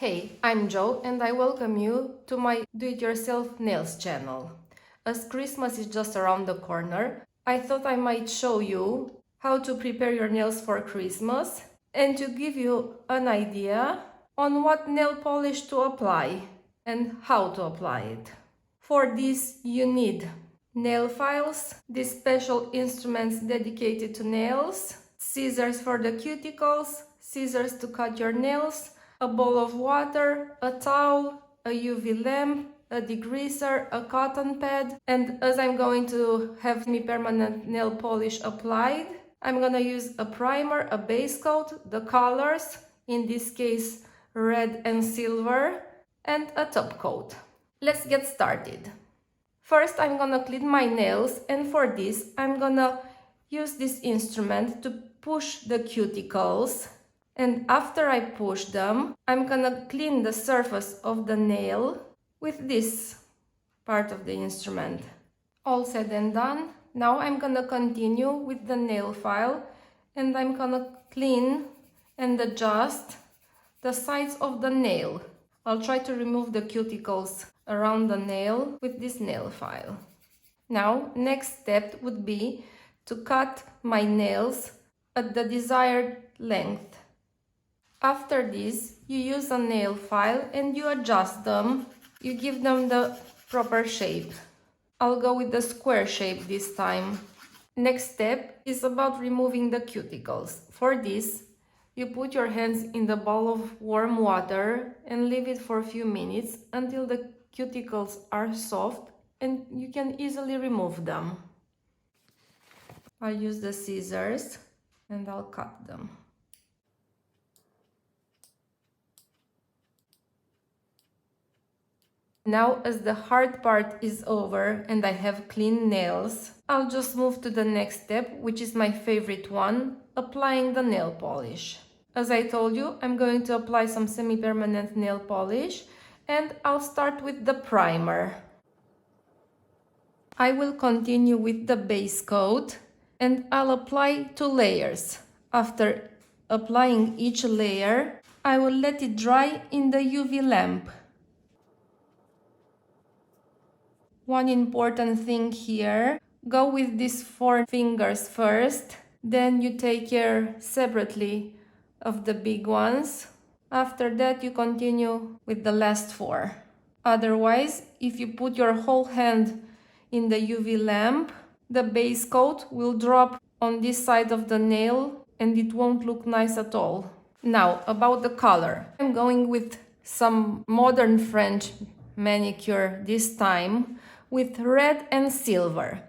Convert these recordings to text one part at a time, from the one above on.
Hey, I'm Joe and I welcome you to my do-it-yourself nails channel. As Christmas is just around the corner, I thought I might show you how to prepare your nails for Christmas and to give you an idea on what nail polish to apply and how to apply it. For this you need nail files, these special instruments dedicated to nails, scissors for the cuticles, scissors to cut your nails, a bowl of water, a towel, a UV lamp, a degreaser, a cotton pad, and as I'm going to have semi-permanent nail polish applied, I'm gonna use a primer, a base coat, the colors, in this case red and silver, and a top coat. Let's get started. First, I'm gonna clean my nails, and for this I'm gonna use this instrument to push the cuticles. And after I push them, I'm gonna clean the surface of the nail with this part of the instrument. All said and done, now I'm gonna continue with the nail file and I'm gonna clean and adjust the sides of the nail. I'll try to remove the cuticles around the nail with this nail file. Now, next step would be to cut my nails at the desired length. After this, you use a nail file and you adjust them. You give them the proper shape. I'll go with the square shape this time. Next step is about removing the cuticles. For this, you put your hands in the bowl of warm water and leave it for a few minutes until the cuticles are soft and you can easily remove them. I'll use the scissors and I'll cut them. Now, as the hard part is over and I have clean nails, I'll just move to the next step, which is my favorite one, applying the nail polish. As I told you, I'm going to apply some semi-permanent nail polish and I'll start with the primer. I will continue with the base coat and I'll apply 2 layers. After applying each layer, I will let it dry in the UV lamp. One important thing here, go with these 4 fingers first, then you take care separately of the big ones. After that you continue with the last 4. Otherwise, if you put your whole hand in the UV lamp, the base coat will drop on this side of the nail and it won't look nice at all. Now, about the color. I'm going with some modern French manicure this time, with red and silver.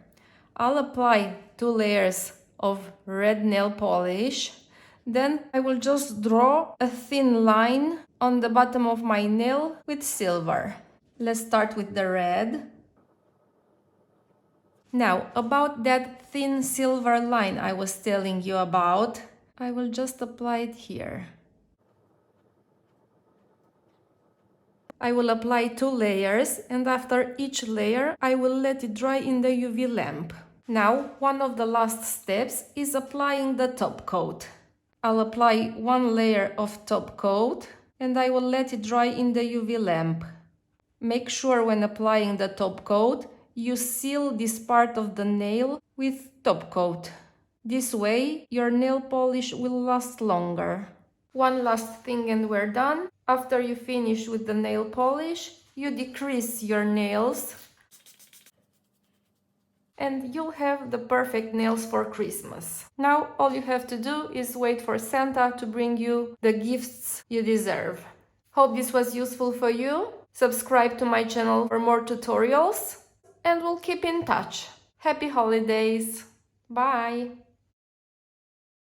I'll apply 2 layers of red nail polish. Then I will just draw a thin line on the bottom of my nail with silver. Let's start with the red. Now, about that thin silver line I was telling you about, I will just apply it here. I will apply 2 layers and after each layer I will let it dry in the UV lamp. Now, one of the last steps is applying the top coat. I'll apply 1 layer of top coat and I will let it dry in the UV lamp. Make sure when applying the top coat you seal this part of the nail with top coat. This way your nail polish will last longer. One last thing and we're done. After you finish with the nail polish, you decrease your nails and you'll have the perfect nails for Christmas. Now all you have to do is wait for Santa to bring you the gifts you deserve. Hope this was useful for you. Subscribe to my channel for more tutorials and we'll keep in touch. Happy holidays! Bye!